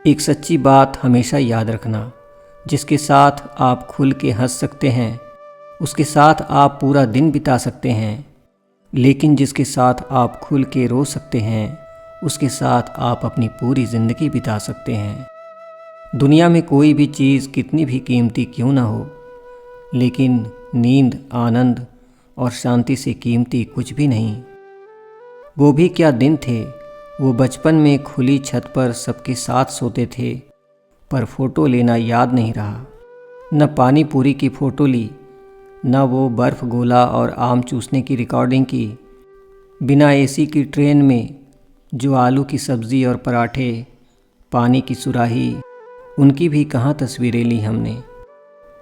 एक सच्ची बात हमेशा याद रखना, जिसके साथ आप खुल के हंस सकते हैं उसके साथ आप पूरा दिन बिता सकते हैं, लेकिन जिसके साथ आप खुल के रो सकते हैं उसके साथ आप अपनी पूरी ज़िंदगी बिता सकते हैं। दुनिया में कोई भी चीज़ कितनी भी कीमती क्यों ना हो, लेकिन नींद, आनंद और शांति से कीमती कुछ भी नहीं। वो भी क्या दिन थे, वो बचपन में खुली छत पर सबके साथ सोते थे, पर फ़ोटो लेना याद नहीं रहा। न पानी पूरी की फ़ोटो ली, न वो बर्फ़ गोला और आम चूसने की रिकॉर्डिंग की। बिना एसी की ट्रेन में जो आलू की सब्ज़ी और पराठे, पानी की सुराही, उनकी भी कहाँ तस्वीरें ली हमने।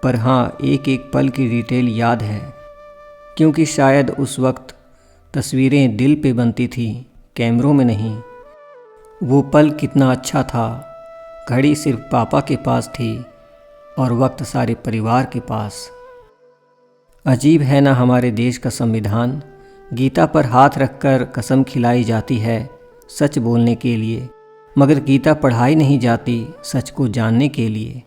पर हाँ, एक एक पल की डिटेल याद है, क्योंकि शायद उस वक्त तस्वीरें दिल पे बनती थी, कैमरों में नहीं। वो पल कितना अच्छा था, घड़ी सिर्फ पापा के पास थी और वक्त सारे परिवार के पास। अजीब है ना हमारे देश का संविधान, गीता पर हाथ रखकर कसम खिलाई जाती है सच बोलने के लिए, मगर गीता पढ़ाई नहीं जाती सच को जानने के लिए।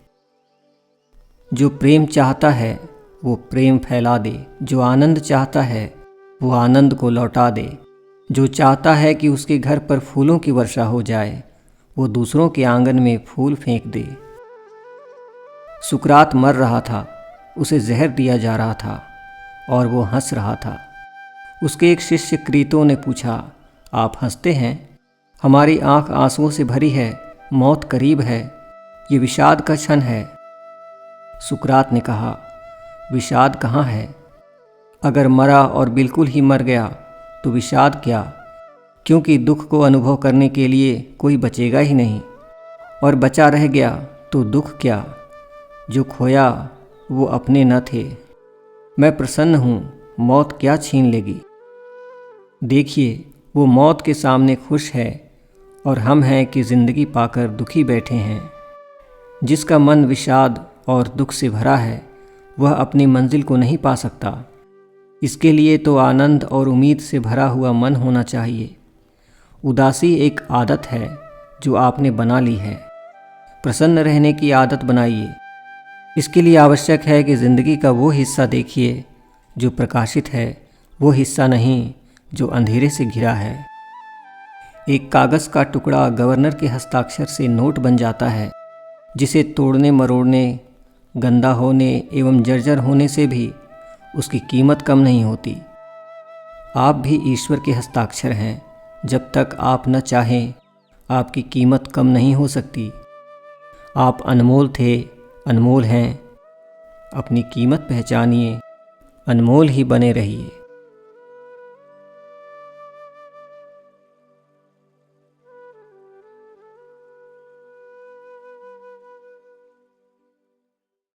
जो प्रेम चाहता है वो प्रेम फैला दे, जो आनंद चाहता है वो आनंद को लौटा दे, जो चाहता है कि उसके घर पर फूलों की वर्षा हो जाए वो दूसरों के आंगन में फूल फेंक दे। सुकरात मर रहा था, उसे जहर दिया जा रहा था और वो हंस रहा था। उसके एक शिष्य क्रीतो ने पूछा, आप हंसते हैं? हमारी आंख आंसुओं से भरी है, मौत करीब है, ये विषाद का क्षण है। सुकरात ने कहा, विषाद कहाँ है? अगर मरा और बिल्कुल ही मर गया तो विषाद क्या, क्योंकि दुख को अनुभव करने के लिए कोई बचेगा ही नहीं, और बचा रह गया तो दुख क्या। जो खोया वो अपने न थे। मैं प्रसन्न हूँ, मौत क्या छीन लेगी। देखिए, वो मौत के सामने खुश है और हम हैं कि ज़िंदगी पाकर दुखी बैठे हैं। जिसका मन विषाद और दुख से भरा है वह अपनी मंजिल को नहीं पा सकता। इसके लिए तो आनंद और उम्मीद से भरा हुआ मन होना चाहिए। उदासी एक आदत है जो आपने बना ली है, प्रसन्न रहने की आदत बनाइए। इसके लिए आवश्यक है कि ज़िंदगी का वो हिस्सा देखिए जो प्रकाशित है, वो हिस्सा नहीं जो अंधेरे से घिरा है। एक कागज़ का टुकड़ा गवर्नर के हस्ताक्षर से नोट बन जाता है, जिसे तोड़ने मरोड़ने, गंदा होने एवं जर्जर होने से भी उसकी कीमत कम नहीं होती। आप भी ईश्वर के हस्ताक्षर हैं। जब तक आप न चाहें आपकी कीमत कम नहीं हो सकती। आप अनमोल थे, अनमोल हैं। अपनी कीमत पहचानिए, अनमोल ही बने रहिए।